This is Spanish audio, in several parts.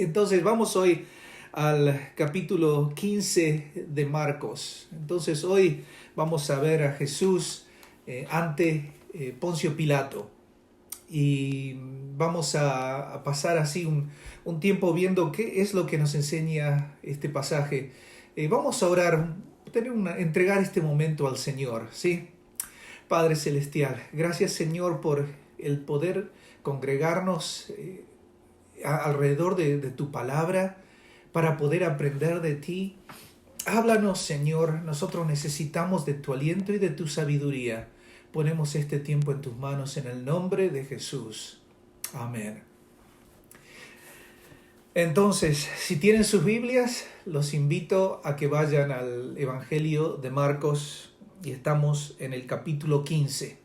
Entonces vamos hoy al capítulo 15 de Marcos. Entonces hoy vamos a ver a Jesús ante Poncio Pilato. Y vamos a pasar así un tiempo viendo qué es lo que nos enseña este pasaje. Vamos a orar, entregar este momento al Señor, ¿sí? Padre Celestial, gracias Señor por el poder congregarnos alrededor de tu palabra para poder aprender de ti. Háblanos Señor, nosotros necesitamos de tu aliento y de tu sabiduría. Ponemos este tiempo en tus manos en el nombre de Jesús. Amén. Entonces, si tienen sus Biblias, los invito a que vayan al Evangelio de Marcos y estamos en el capítulo 15.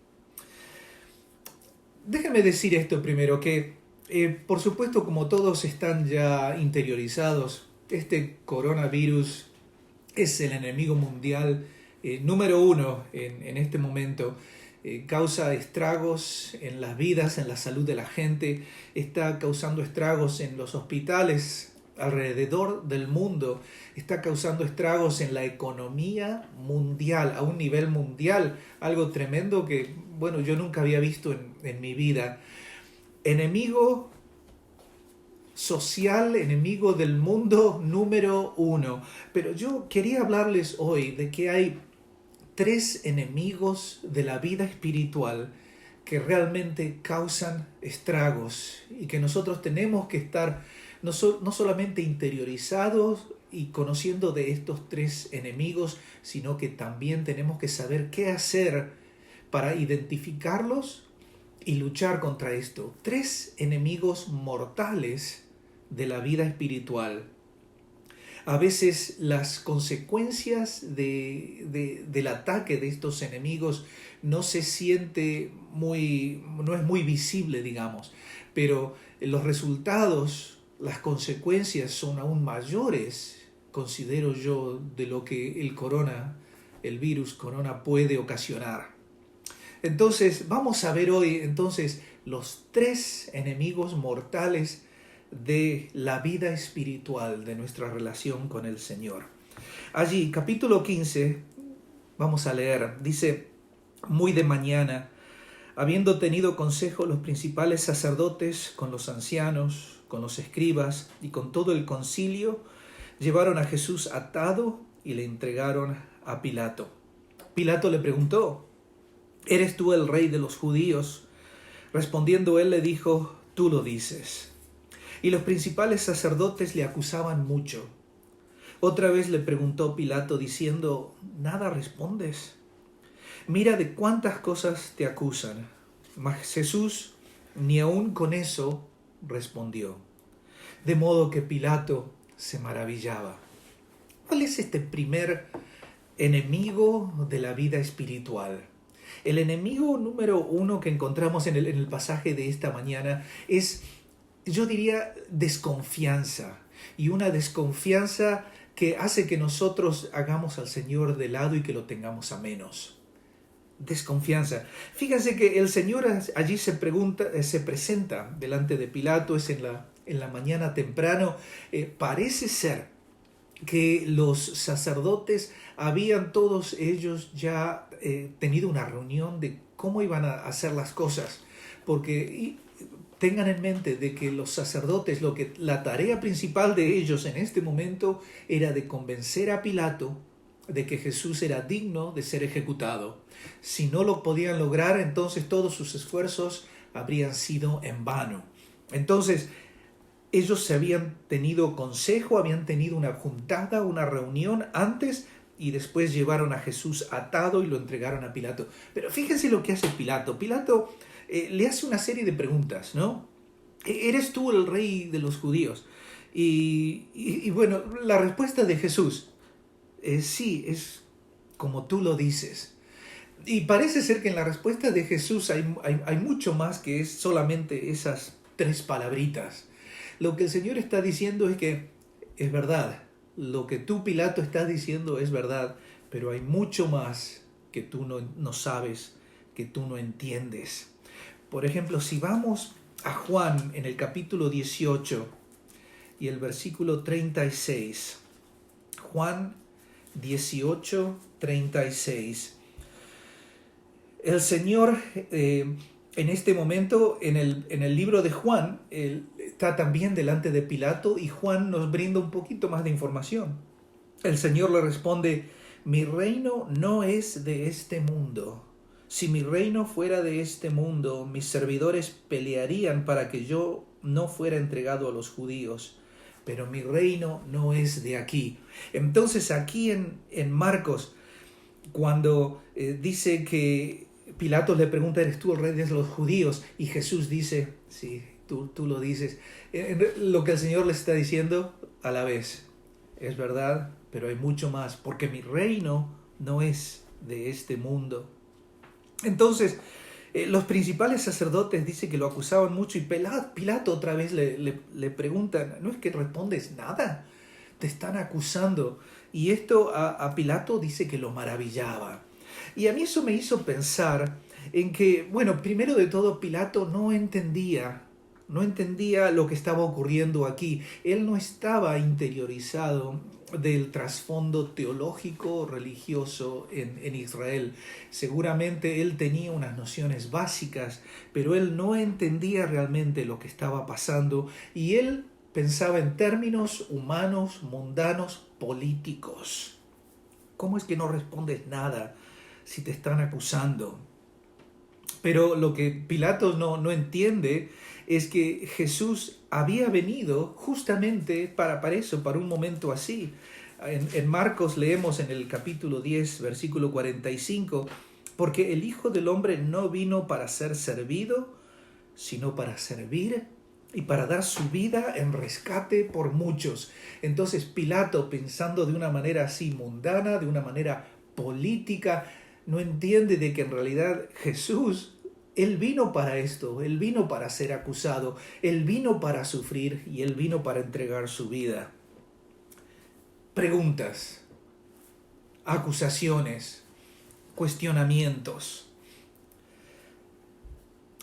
Déjenme decir esto primero, que por supuesto como todos están ya interiorizados, este coronavirus es el enemigo mundial número uno en este momento. Causa estragos en las vidas, en la salud de la gente, está causando estragos en los hospitales alrededor del mundo, está causando estragos en la economía mundial, a un nivel mundial, algo tremendo que, bueno, yo nunca había visto en mi vida. Enemigo social, enemigo del mundo número uno. Pero yo quería hablarles hoy de que hay tres enemigos de la vida espiritual que realmente causan estragos y que nosotros tenemos que estar no solamente interiorizados y conociendo de estos tres enemigos, sino que también tenemos que saber qué hacer para identificarlos y luchar contra esto. Tres enemigos mortales de la vida espiritual. A veces las consecuencias del ataque de estos enemigos no se siente no es muy visible, digamos, pero los resultados, las consecuencias son aún mayores, considero yo, de lo que el virus corona puede ocasionar. Entonces, vamos a ver hoy los tres enemigos mortales de la vida espiritual, de nuestra relación con el Señor. Allí, capítulo 15, vamos a leer, dice: muy de mañana, habiendo tenido consejo los principales sacerdotes con los ancianos, con los escribas y con todo el concilio, llevaron a Jesús atado y le entregaron a Pilato. Pilato le preguntó: ¿eres tú el rey de los judíos? Respondiendo él le dijo: tú lo dices. Y los principales sacerdotes le acusaban mucho. Otra vez le preguntó Pilato diciendo: ¿nada respondes? Mira de cuántas cosas te acusan. Mas Jesús ni aun con eso respondió. De modo que Pilato se maravillaba. ¿Cuál es este primer enemigo de la vida espiritual? El enemigo número uno que encontramos en el pasaje de esta mañana es, yo diría, desconfianza. Y una desconfianza que hace que nosotros hagamos al Señor de lado y que lo tengamos a menos. Desconfianza. Fíjense que el Señor allí se presenta delante de Pilato, es en la mañana temprano. Parece ser que los sacerdotes habían todos ellos ya tenido una reunión de cómo iban a hacer las cosas. Porque tengan en mente de que los sacerdotes, la tarea principal de ellos en este momento era de convencer a Pilato de que Jesús era digno de ser ejecutado. Si no lo podían lograr, entonces todos sus esfuerzos habrían sido en vano. Entonces, ellos se habían tenido consejo, habían tenido una juntada, una reunión antes y después llevaron a Jesús atado y lo entregaron a Pilato. Pero fíjense lo que hace Pilato. Pilato le hace una serie de preguntas, ¿no? ¿Eres tú el rey de los judíos? Y bueno, la respuesta de Jesús sí, es como tú lo dices. Y parece ser que en la respuesta de Jesús hay mucho más que es solamente esas tres palabritas. Lo que el Señor está diciendo es que es verdad. Lo que tú, Pilato, estás diciendo es verdad, pero hay mucho más que tú no sabes, que tú no entiendes. Por ejemplo, si vamos a Juan en el capítulo 18, y el versículo 36. Juan 18, 36. El Señor, en este momento, en el libro de Juan, él está también delante de Pilato y Juan nos brinda un poquito más de información. El Señor le responde: mi reino no es de este mundo. Si mi reino fuera de este mundo, mis servidores pelearían para que yo no fuera entregado a los judíos. Pero mi reino no es de aquí. Entonces aquí en Marcos, cuando dice que Pilato le pregunta: ¿eres tú el rey de los judíos? Y Jesús dice: sí, tú lo dices. Lo que el Señor le está diciendo a la vez es verdad, pero hay mucho más, porque mi reino no es de este mundo. Entonces, los principales sacerdotes dicen que lo acusaban mucho y Pilato otra vez le pregunta: ¿no es que respondes nada? Te están acusando. Y esto a Pilato dice que lo maravillaba. Y a mí eso me hizo pensar en que, bueno, primero de todo, Pilato no entendía lo que estaba ocurriendo aquí. Él no estaba interiorizado del trasfondo teológico religioso en Israel. Seguramente él tenía unas nociones básicas, pero él no entendía realmente lo que estaba pasando y él pensaba en términos humanos, mundanos, políticos. ¿Cómo es que no respondes nada si te están acusando? Pero lo que Pilato no entiende es que Jesús había venido justamente para eso, para un momento así. En Marcos leemos en el capítulo 10, versículo 45, porque el Hijo del Hombre no vino para ser servido, sino para servir y para dar su vida en rescate por muchos. Entonces Pilato, pensando de una manera así mundana, de una manera política, no entiende de que en realidad Jesús, Él vino para esto, Él vino para ser acusado, Él vino para sufrir y Él vino para entregar su vida. Preguntas, acusaciones, cuestionamientos.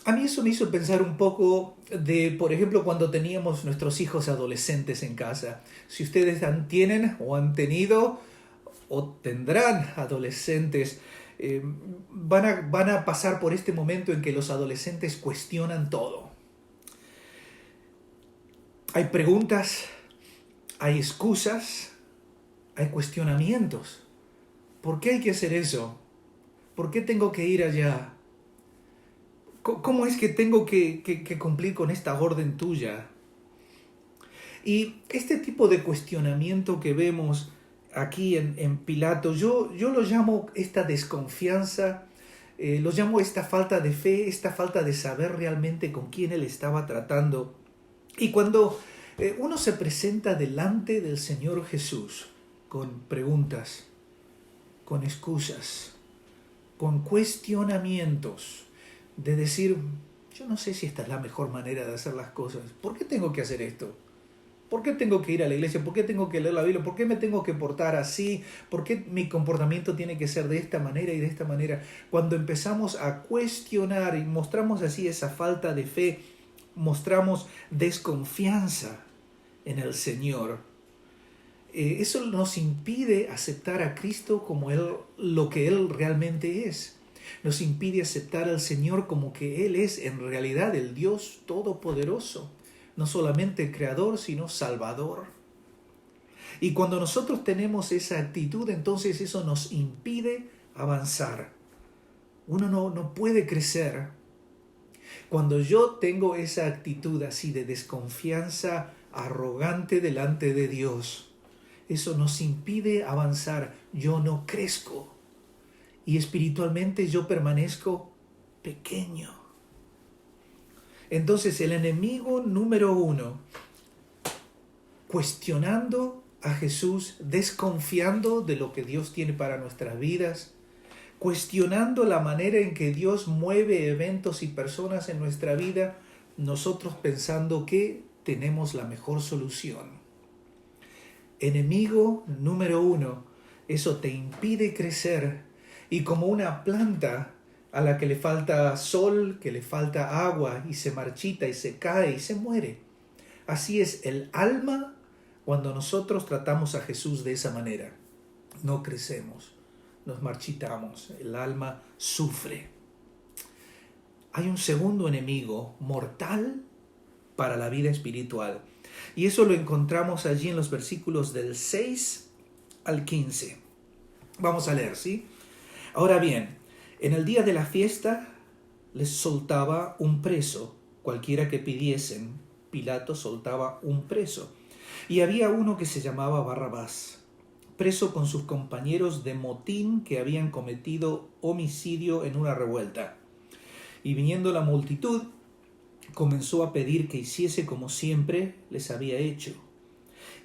A mí eso me hizo pensar un poco de, por ejemplo, cuando teníamos nuestros hijos adolescentes en casa. Si ustedes tienen o han tenido o tendrán adolescentes, van a pasar por este momento en que los adolescentes cuestionan todo. Hay preguntas, hay excusas, hay cuestionamientos. ¿Por qué hay que hacer eso? ¿Por qué tengo que ir allá? ¿Cómo es que tengo que cumplir con esta orden tuya? Y este tipo de cuestionamiento que vemos aquí en Pilato, yo lo llamo esta desconfianza, lo llamo esta falta de fe, esta falta de saber realmente con quién él estaba tratando. Y cuando uno se presenta delante del Señor Jesús con preguntas, con excusas, con cuestionamientos, de decir: yo no sé si esta es la mejor manera de hacer las cosas. ¿Por qué tengo que hacer esto? ¿Por qué tengo que ir a la iglesia? ¿Por qué tengo que leer la Biblia? ¿Por qué me tengo que portar así? ¿Por qué mi comportamiento tiene que ser de esta manera y de esta manera? Cuando empezamos a cuestionar y mostramos así esa falta de fe, mostramos desconfianza en el Señor. Eso nos impide aceptar a Cristo como lo que Él realmente es. Nos impide aceptar al Señor como que Él es en realidad el Dios Todopoderoso. No solamente Creador, sino Salvador. Y cuando nosotros tenemos esa actitud, entonces eso nos impide avanzar. Uno no puede crecer. Cuando yo tengo esa actitud así de desconfianza arrogante delante de Dios, eso nos impide avanzar. Yo no crezco. Y espiritualmente yo permanezco pequeño. Entonces el enemigo número 1, cuestionando a Jesús, desconfiando de lo que Dios tiene para nuestras vidas, cuestionando la manera en que Dios mueve eventos y personas en nuestra vida, nosotros pensando que tenemos la mejor solución. Enemigo número 1, eso te impide crecer. Y como una planta a la que le falta sol, que le falta agua y se marchita y se cae y se muere. Así es el alma cuando nosotros tratamos a Jesús de esa manera. No crecemos, nos marchitamos, el alma sufre. Hay un segundo enemigo mortal para la vida espiritual. Y eso lo encontramos allí en los versículos del 6 al 15. Vamos a leer, ¿sí? Ahora bien, en el día de la fiesta les soltaba un preso, cualquiera que pidiesen. Pilato soltaba un preso. Y había uno que se llamaba Barrabás, preso con sus compañeros de motín que habían cometido homicidio en una revuelta. Y viniendo la multitud, comenzó a pedir que hiciese como siempre les había hecho.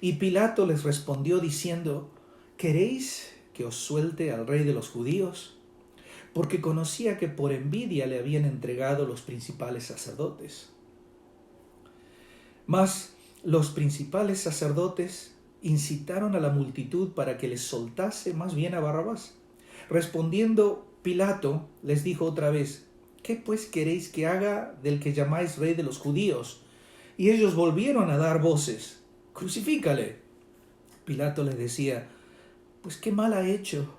Y Pilato les respondió diciendo: ¿Queréis que os suelte al rey de los judíos? Porque conocía que por envidia le habían entregado los principales sacerdotes. Mas los principales sacerdotes incitaron a la multitud para que les soltase más bien a Barrabás. Respondiendo Pilato, les dijo otra vez: ¿Qué pues queréis que haga del que llamáis rey de los judíos? Y ellos volvieron a dar voces: ¡Crucifícale! Pilato les decía: Pues qué mal ha hecho.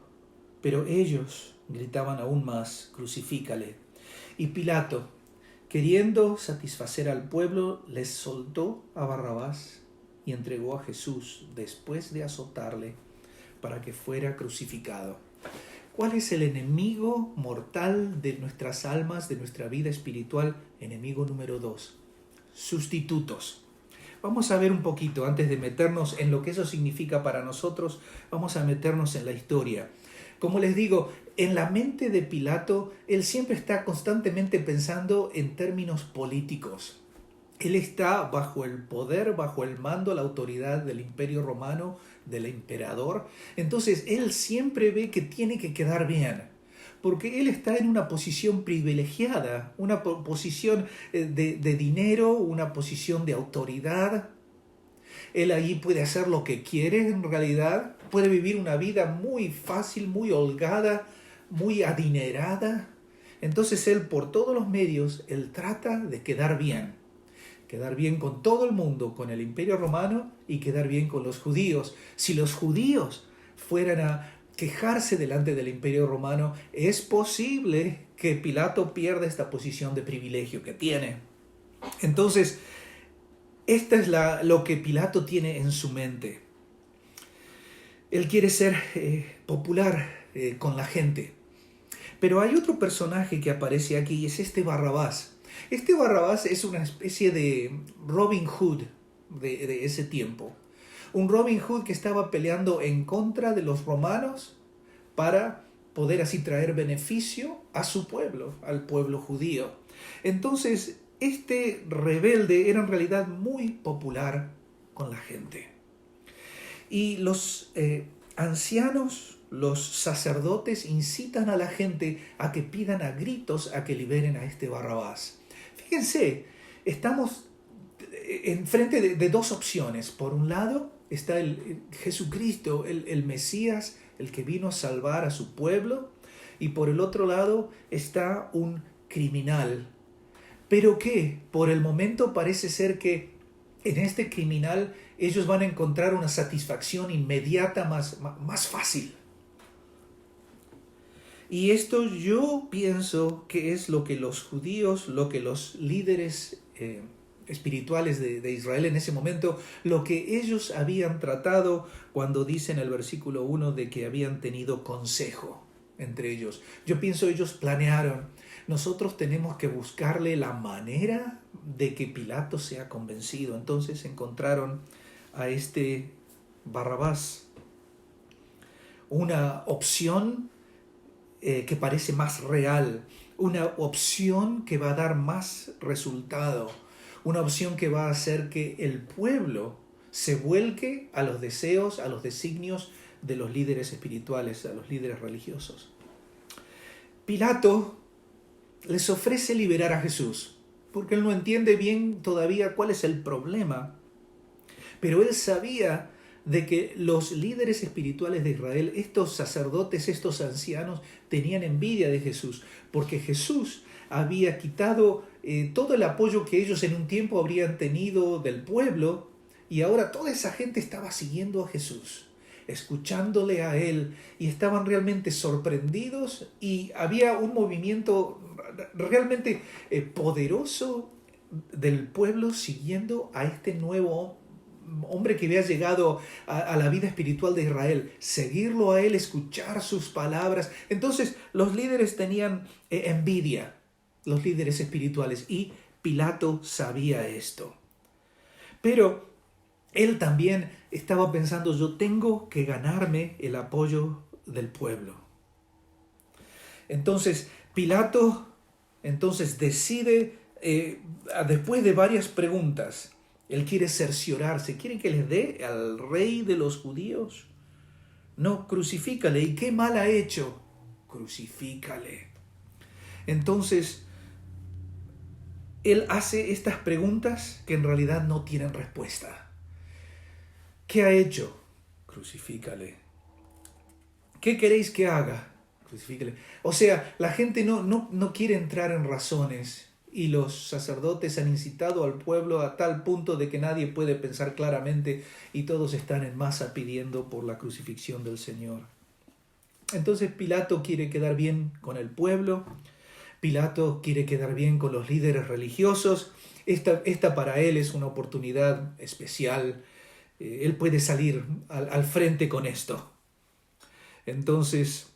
Pero ellos gritaban aún más: ¡Crucifícale! Y Pilato, queriendo satisfacer al pueblo, les soltó a Barrabás y entregó a Jesús después de azotarle para que fuera crucificado. ¿Cuál es el enemigo mortal de nuestras almas, de nuestra vida espiritual? Enemigo número 2, sustitutos. Vamos a ver un poquito, antes de meternos en lo que eso significa para nosotros, vamos a meternos en la historia. Como les digo, en la mente de Pilato, él siempre está constantemente pensando en términos políticos. Él está bajo el poder, bajo el mando, la autoridad del Imperio Romano, del emperador. Entonces, él siempre ve que tiene que quedar bien, porque él está en una posición privilegiada, una posición de dinero, una posición de autoridad. Él allí puede hacer lo que quiere en realidad, puede vivir una vida muy fácil, muy holgada, muy adinerada. Entonces él, por todos los medios, él trata de quedar bien con todo el mundo, con el Imperio Romano, y quedar bien con los judíos. Si los judíos fueran a quejarse delante del Imperio Romano, es posible que Pilato pierda esta posición de privilegio que tiene. Entonces, esta es lo que Pilato tiene en su mente. Él quiere ser popular con la gente. Pero hay otro personaje que aparece aquí y es este Barrabás. Este Barrabás es una especie de Robin Hood de ese tiempo. Un Robin Hood que estaba peleando en contra de los romanos para poder así traer beneficio a su pueblo, al pueblo judío. Entonces, este rebelde era en realidad muy popular con la gente. Y los ancianos, los sacerdotes incitan a la gente a que pidan a gritos a que liberen a este Barrabás. Fíjense, estamos enfrente de dos opciones. Por un lado está el Jesucristo, el Mesías, el que vino a salvar a su pueblo, y por el otro lado está un criminal. Pero que por el momento parece ser que en este criminal ellos van a encontrar una satisfacción inmediata más fácil. Y esto yo pienso que es lo que los judíos, lo que los líderes espirituales de Israel en ese momento, lo que ellos habían tratado cuando dicen en el versículo 1 de que habían tenido consejo entre ellos. Yo pienso ellos planearon: nosotros tenemos que buscarle la manera de que Pilato sea convencido. Entonces encontraron a este Barrabás, una opción que parece más real, una opción que va a dar más resultado, una opción que va a hacer que el pueblo se vuelque a los deseos, a los designios de los líderes espirituales, a los líderes religiosos. Pilato les ofrece liberar a Jesús, porque él no entiende bien todavía cuál es el problema, pero él sabía de que los líderes espirituales de Israel, estos sacerdotes, estos ancianos, tenían envidia de Jesús, porque Jesús había quitado todo el apoyo que ellos en un tiempo habrían tenido del pueblo, y ahora toda esa gente estaba siguiendo a Jesús, escuchándole a él, y estaban realmente sorprendidos, y había un movimiento realmente poderoso del pueblo siguiendo a este nuevo hombre que había llegado a la vida espiritual de Israel, seguirlo a él, escuchar sus palabras. Entonces los líderes tenían envidia, los líderes espirituales, y Pilato sabía esto. Pero él también estaba pensando, yo tengo que ganarme el apoyo del pueblo. Entonces Pilato decide, después de varias preguntas, él quiere cerciorarse. ¿Quiere que les dé al rey de los judíos? No, crucifícale. ¿Y qué mal ha hecho? Crucifícale. Entonces, él hace estas preguntas que en realidad no tienen respuesta. ¿Qué ha hecho? Crucifícale. ¿Qué queréis que haga? Crucifícale. O sea, la gente no quiere entrar en razones. Y los sacerdotes han incitado al pueblo a tal punto de que nadie puede pensar claramente y todos están en masa pidiendo por la crucifixión del Señor. Entonces Pilato quiere quedar bien con el pueblo, Pilato quiere quedar bien con los líderes religiosos. Esta para él es una oportunidad especial. Él puede salir al frente con esto. Entonces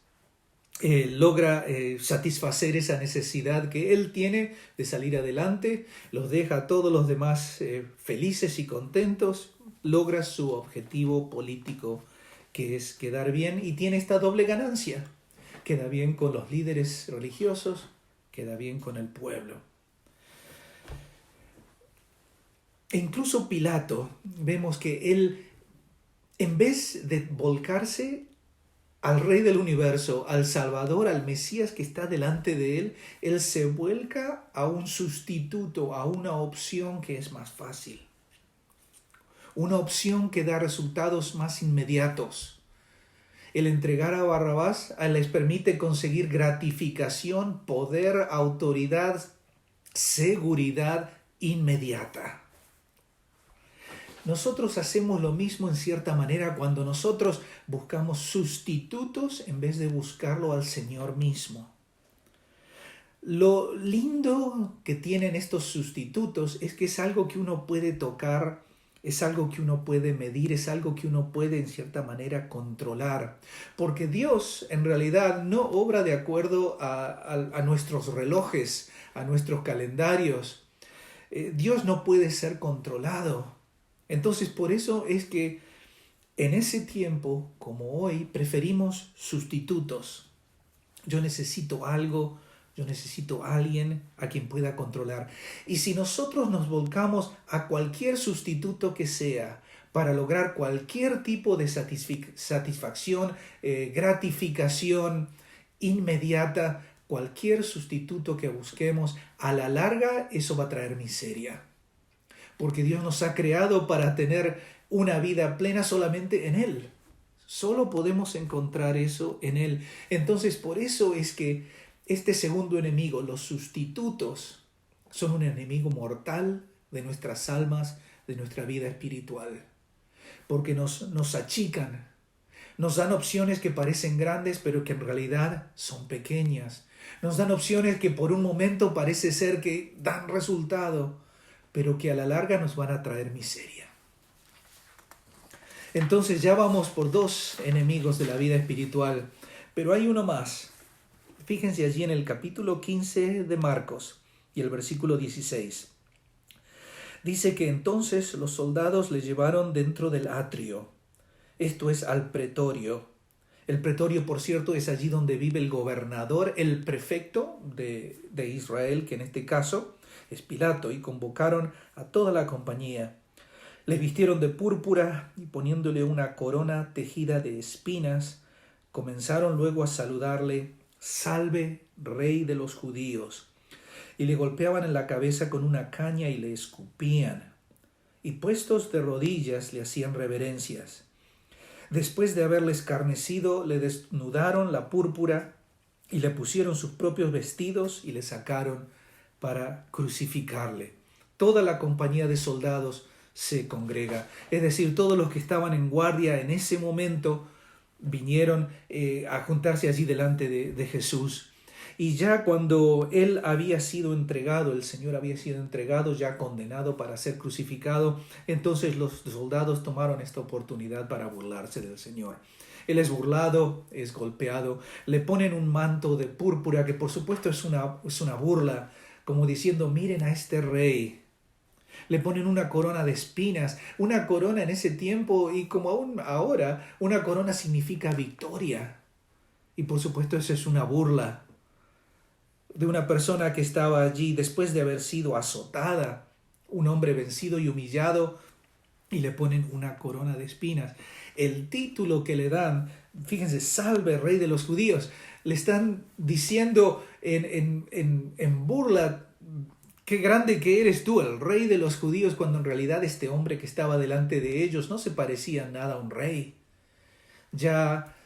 logra satisfacer esa necesidad que él tiene de salir adelante, los deja a todos los demás felices y contentos, logra su objetivo político, que es quedar bien, y tiene esta doble ganancia: queda bien con los líderes religiosos, queda bien con el pueblo. E incluso Pilato, vemos que él, en vez de volcarse al Rey del Universo, al Salvador, al Mesías que está delante de él, él se vuelca a un sustituto, a una opción que es más fácil. Una opción que da resultados más inmediatos. El entregar a Barrabás les permite conseguir gratificación, poder, autoridad, seguridad inmediata. Nosotros hacemos lo mismo en cierta manera cuando nosotros buscamos sustitutos en vez de buscarlo al Señor mismo. Lo lindo que tienen estos sustitutos es que es algo que uno puede tocar, es algo que uno puede medir, es algo que uno puede en cierta manera controlar. Porque Dios en realidad no obra de acuerdo a nuestros relojes, a nuestros calendarios. Dios no puede ser controlado. Entonces, por eso es que en ese tiempo, como hoy, preferimos sustitutos. Yo necesito algo, yo necesito a alguien a quien pueda controlar. Y si nosotros nos volcamos a cualquier sustituto que sea para lograr cualquier tipo de satisfacción, gratificación inmediata, cualquier sustituto que busquemos, a la larga eso va a traer miseria. Porque Dios nos ha creado para tener una vida plena solamente en Él. Solo podemos encontrar eso en Él. Entonces, por eso es que este segundo enemigo, los sustitutos, son un enemigo mortal de nuestras almas, de nuestra vida espiritual. Porque nos achican, nos dan opciones que parecen grandes, pero que en realidad son pequeñas. Nos dan opciones que por un momento parece ser que dan resultado, pero que a la larga nos van a traer miseria. Entonces ya vamos por dos enemigos de la vida espiritual, pero hay uno más. Fíjense allí en el capítulo 15 de Marcos y el versículo 16. Dice que entonces los soldados le llevaron dentro del atrio, esto es al pretorio. El pretorio, por cierto, es allí donde vive el gobernador, el prefecto de Israel, que en este caso es Pilato, y convocaron a toda la compañía. Les vistieron de púrpura y poniéndole una corona tejida de espinas, comenzaron luego a saludarle: «Salve, Rey de los judíos», y le golpeaban en la cabeza con una caña y le escupían, y puestos de rodillas le hacían reverencias. Después de haberle escarnecido, le desnudaron la púrpura y le pusieron sus propios vestidos y le sacaron para crucificarle. Toda la compañía de soldados se congrega, es decir, todos los que estaban en guardia en ese momento vinieron a juntarse allí delante de Jesús. Y ya cuando él había sido entregado, el Señor había sido entregado, ya condenado para ser crucificado, entonces los soldados tomaron esta oportunidad para burlarse del Señor. Él es burlado, es golpeado, le ponen un manto de púrpura que por supuesto es una burla, como diciendo, miren a este rey. Le ponen una corona de espinas, una corona en ese tiempo y como aún ahora, una corona significa victoria. Y por supuesto eso es una burla de una persona que estaba allí después de haber sido azotada, un hombre vencido y humillado, y le ponen una corona de espinas. El título que le dan, fíjense, salve rey de los judíos, le están diciendo en burla, qué grande que eres tú, el rey de los judíos, cuando en realidad este hombre que estaba delante de ellos no se parecía nada a un rey, ya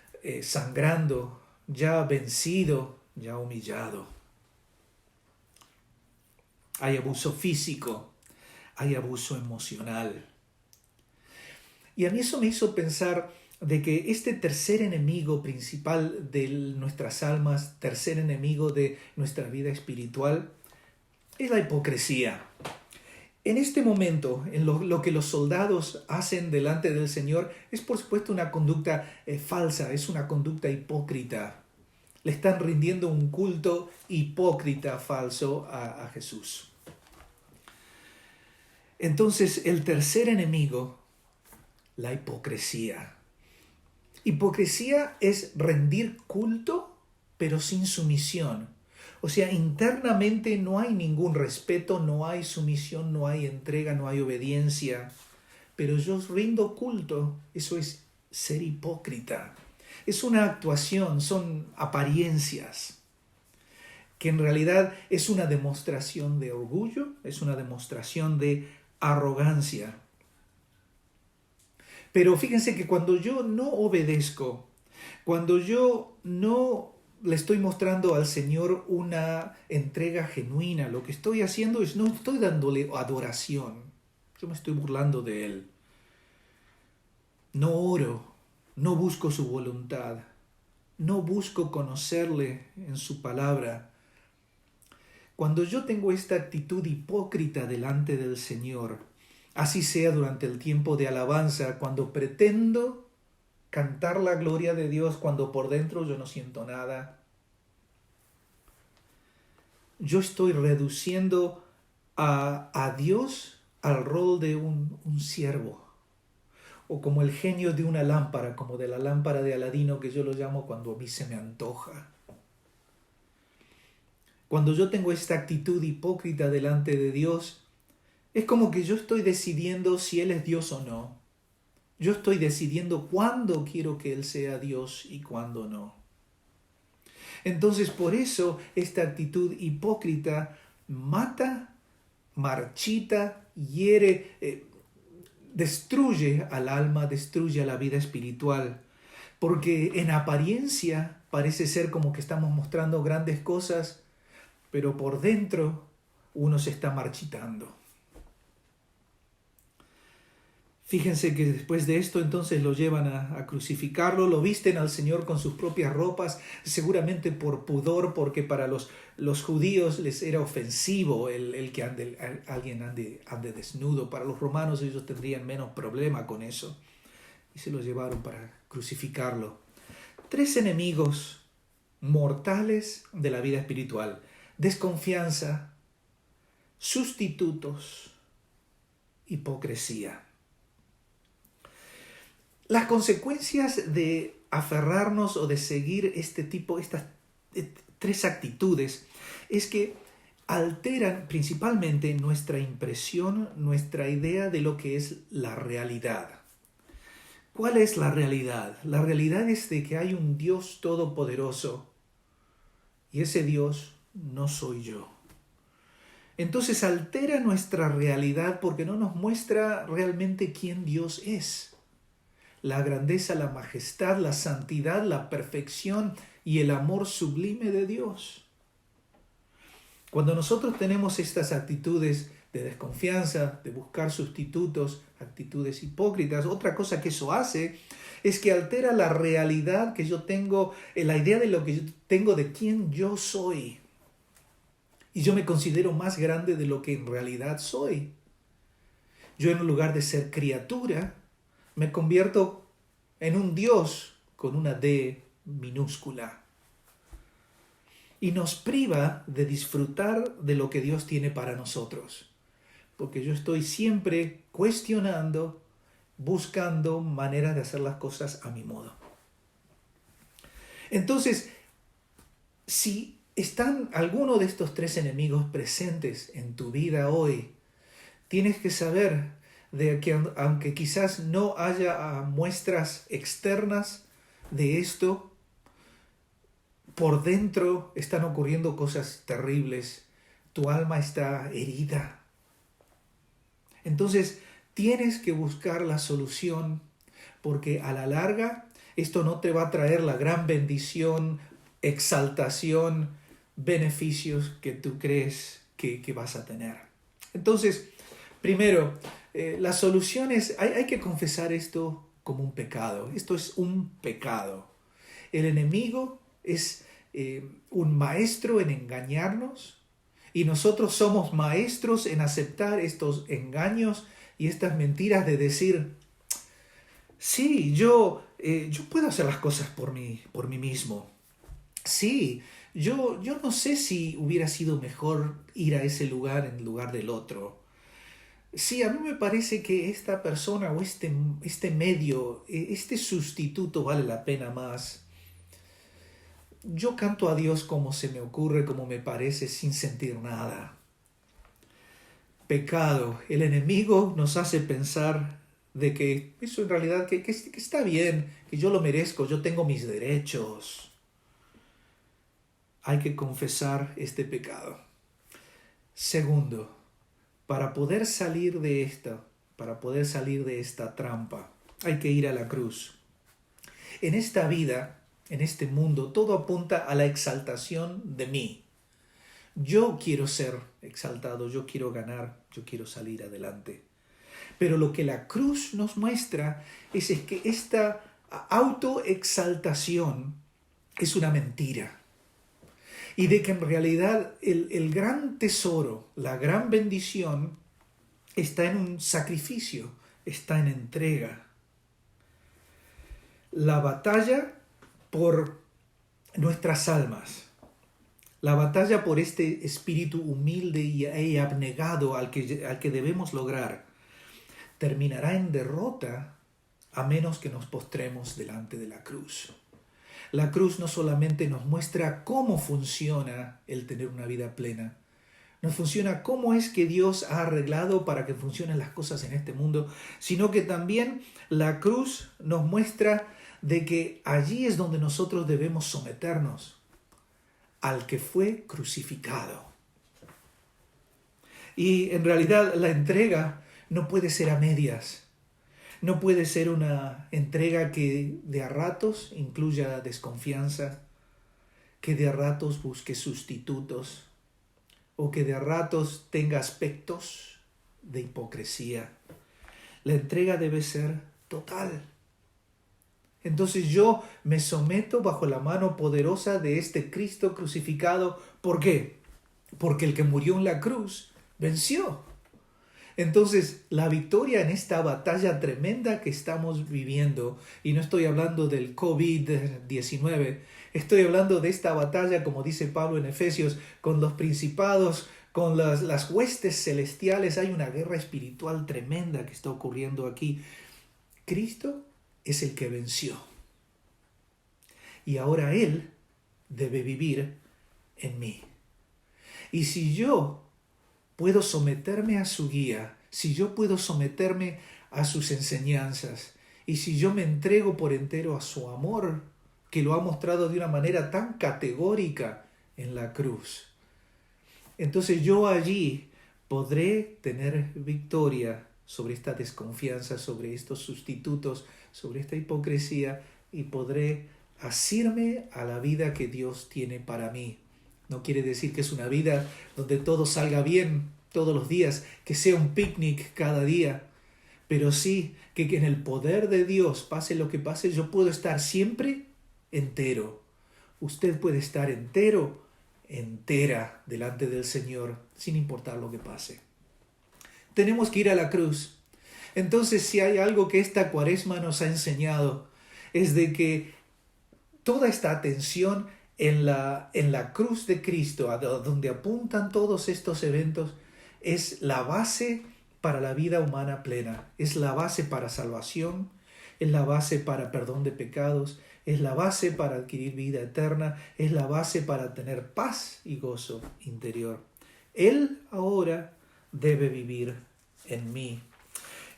sangrando, ya vencido, ya humillado. Hay abuso físico, hay abuso emocional. Y a mí eso me hizo pensar de que este tercer enemigo principal de nuestras almas, tercer enemigo de nuestra vida espiritual, es la hipocresía. En este momento, en lo que los soldados hacen delante del Señor, es por supuesto una conducta falsa, es una conducta hipócrita. Le están rindiendo un culto hipócrita, falso a Jesús. Entonces, el tercer enemigo, la hipocresía. Hipocresía es rendir culto, pero sin sumisión. O sea, internamente no hay ningún respeto, no hay sumisión, no hay entrega, no hay obediencia. Pero yo rindo culto, eso es ser hipócrita. Es una actuación, son apariencias, que en realidad es una demostración de orgullo, es una demostración de arrogancia. Pero fíjense que cuando yo no obedezco, cuando yo no le estoy mostrando al Señor una entrega genuina, lo que estoy haciendo es no estoy dándole adoración, yo me estoy burlando de Él. No oro, no busco su voluntad, no busco conocerle en su palabra. Cuando yo tengo esta actitud hipócrita delante del Señor, así sea durante el tiempo de alabanza, cuando pretendo cantar la gloria de Dios, cuando por dentro yo no siento nada, yo estoy reduciendo a Dios al rol de un siervo, o como el genio de una lámpara, como de la lámpara de Aladino, que yo lo llamo cuando a mí se me antoja. Cuando yo tengo esta actitud hipócrita delante de Dios, es como que yo estoy decidiendo si Él es Dios o no. Yo estoy decidiendo cuándo quiero que Él sea Dios y cuándo no. Entonces, por eso esta actitud hipócrita mata, marchita, hiere, destruye al alma, destruye a la vida espiritual. Porque en apariencia parece ser como que estamos mostrando grandes cosas, pero por dentro uno se está marchitando. Fíjense que después de esto entonces lo llevan a crucificarlo, lo visten al Señor con sus propias ropas, seguramente por pudor, porque para los judíos les era ofensivo el que alguien ande desnudo. Para los romanos ellos tendrían menos problema con eso. Y se lo llevaron para crucificarlo. 3 enemigos mortales de la vida espiritual: desconfianza, sustitutos, hipocresía. Las consecuencias de aferrarnos o de seguir estas 3 actitudes es que alteran principalmente nuestra impresión, nuestra idea de lo que es la realidad. ¿Cuál es la realidad? La realidad es de que hay un Dios todopoderoso y ese Dios no soy yo. Entonces altera nuestra realidad porque no nos muestra realmente quién Dios es. la grandeza, la majestad, la santidad, la perfección y el amor sublime de Dios. Cuando nosotros tenemos estas actitudes de desconfianza, de buscar sustitutos, actitudes hipócritas, otra cosa que eso hace es que altera la realidad que yo tengo, la idea de lo que yo tengo de quién yo soy. Y yo me considero más grande de lo que en realidad soy. Yo, en lugar de ser criatura, me convierto en un Dios con una D minúscula. Y nos priva de disfrutar de lo que Dios tiene para nosotros. Porque yo estoy siempre cuestionando, buscando maneras de hacer las cosas a mi modo. Entonces, si están alguno de estos tres enemigos presentes en tu vida hoy, tienes que saber de que aunque quizás no haya muestras externas de esto, por dentro están ocurriendo cosas terribles. Tu alma está herida. Entonces, tienes que buscar la solución, porque a la larga esto no te va a traer la gran bendición, exaltación, beneficios que tú crees que vas a tener. Entonces, primero, la solución es, hay que confesar esto como un pecado. Esto es un pecado. El enemigo es un maestro en engañarnos, y nosotros somos maestros en aceptar estos engaños y estas mentiras de decir, sí, yo puedo hacer las cosas por mí mismo. Sí, yo no sé si hubiera sido mejor ir a ese lugar en lugar del otro. Sí, a mí me parece que esta persona o este medio, este sustituto vale la pena más. Yo canto a Dios como se me ocurre, como me parece, sin sentir nada. Pecado. El enemigo nos hace pensar de que eso en realidad que está bien, que yo lo merezco, yo tengo mis derechos. Hay que confesar este pecado. Segundo, para poder salir de esta trampa, hay que ir a la cruz. En esta vida, en este mundo, todo apunta a la exaltación de mí. Yo quiero ser exaltado, yo quiero ganar, yo quiero salir adelante. Pero lo que la cruz nos muestra es que esta autoexaltación es una mentira. Y de que en realidad el gran tesoro, la gran bendición, está en un sacrificio, está en entrega. La batalla por nuestras almas, la batalla por este espíritu humilde y abnegado al que debemos lograr, terminará en derrota a menos que nos postremos delante de la cruz. La cruz no solamente nos muestra cómo funciona el tener una vida plena, nos funciona cómo es que Dios ha arreglado para que funcionen las cosas en este mundo, sino que también la cruz nos muestra de que allí es donde nosotros debemos someternos al que fue crucificado. Y en realidad la entrega no puede ser a medias. No puede ser una entrega que de a ratos incluya desconfianza, que de a ratos busque sustitutos o que de a ratos tenga aspectos de hipocresía. La entrega debe ser total. Entonces yo me someto bajo la mano poderosa de este Cristo crucificado. ¿Por qué? Porque el que murió en la cruz venció. Entonces, la victoria en esta batalla tremenda que estamos viviendo, y no estoy hablando del COVID-19, estoy hablando de esta batalla, como dice Pablo en Efesios, con los principados, con las huestes celestiales. Hay una guerra espiritual tremenda que está ocurriendo aquí. Cristo es el que venció. Y ahora Él debe vivir en mí. Y si yo puedo someterme a su guía, si yo puedo someterme a sus enseñanzas, y si yo me entrego por entero a su amor, que lo ha mostrado de una manera tan categórica en la cruz, entonces yo allí podré tener victoria sobre esta desconfianza, sobre estos sustitutos, sobre esta hipocresía, y podré asirme a la vida que Dios tiene para mí. No quiere decir que es una vida donde todo salga bien todos los días, que sea un picnic cada día, pero sí que en el poder de Dios, pase lo que pase, yo puedo estar siempre entero. Usted puede estar entero, entera delante del Señor, sin importar lo que pase. Tenemos que ir a la cruz. Entonces, si hay algo que esta Cuaresma nos ha enseñado, es de que toda esta atención en la cruz de Cristo, a donde apuntan todos estos eventos, es la base para la vida humana plena, es la base para salvación, es la base para perdón de pecados, es la base para adquirir vida eterna, es la base para tener paz y gozo interior. Él ahora debe vivir en mí.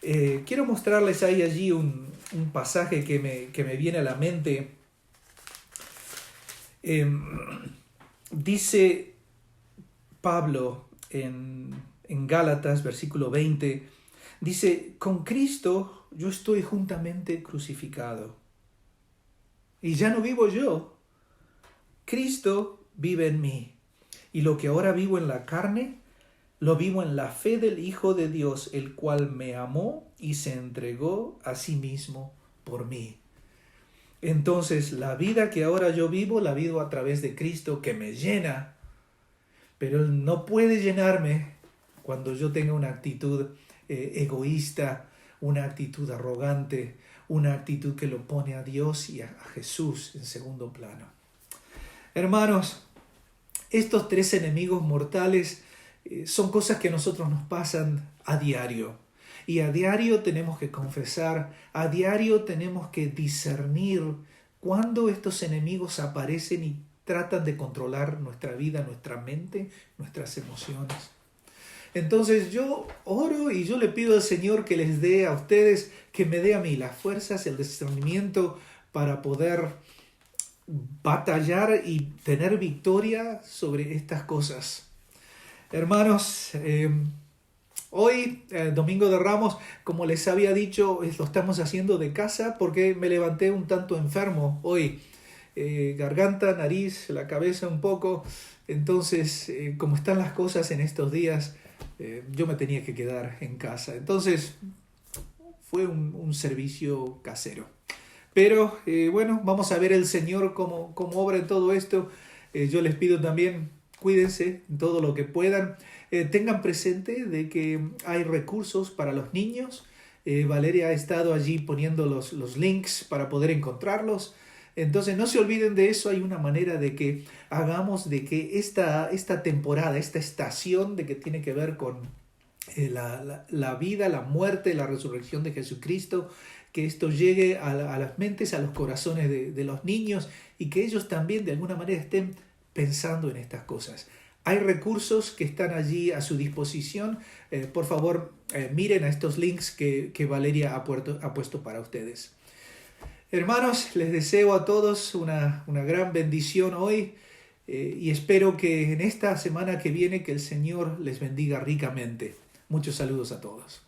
Quiero mostrarles allí un pasaje que me viene a la mente. Dice Pablo en Gálatas, versículo 20, dice: con Cristo yo estoy juntamente crucificado. Y ya no vivo yo. Cristo vive en mí. Y lo que ahora vivo en la carne, lo vivo en la fe del Hijo de Dios, el cual me amó y se entregó a sí mismo por mí. Entonces, la vida que ahora yo vivo, la vivo a través de Cristo, que me llena. Pero Él no puede llenarme cuando yo tenga una actitud egoísta, una actitud arrogante, una actitud que lo pone a Dios y a Jesús en segundo plano. Hermanos, estos tres enemigos mortales son cosas que a nosotros nos pasan a diario. Y a diario tenemos que confesar, a diario tenemos que discernir cuando estos enemigos aparecen y tratan de controlar nuestra vida, nuestra mente, nuestras emociones. Entonces yo oro y yo le pido al Señor que les dé a ustedes, que me dé a mí las fuerzas, el discernimiento para poder batallar y tener victoria sobre estas cosas. Hermanos, hoy, Domingo de Ramos, como les había dicho, lo estamos haciendo de casa porque me levanté un tanto enfermo hoy. Garganta, nariz, la cabeza un poco. Entonces, como están las cosas en estos días, yo me tenía que quedar en casa. Entonces, fue un servicio casero. Pero, bueno, vamos a ver el Señor cómo obra en todo esto. Yo les pido también, cuídense en todo lo que puedan. Tengan presente de que hay recursos para los niños. Valeria ha estado allí poniendo los links para poder encontrarlos. Entonces no se olviden de eso. Hay una manera de que hagamos de que esta temporada, esta estación de que tiene que ver con la vida, la muerte, la resurrección de Jesucristo, que esto llegue a las mentes, a los corazones de los niños, y que ellos también de alguna manera estén pensando en estas cosas. Hay recursos que están allí a su disposición. Por favor, miren a estos links que Valeria ha puesto para ustedes. Hermanos, les deseo a todos una gran bendición hoy y espero que en esta semana que viene que el Señor les bendiga ricamente. Muchos saludos a todos.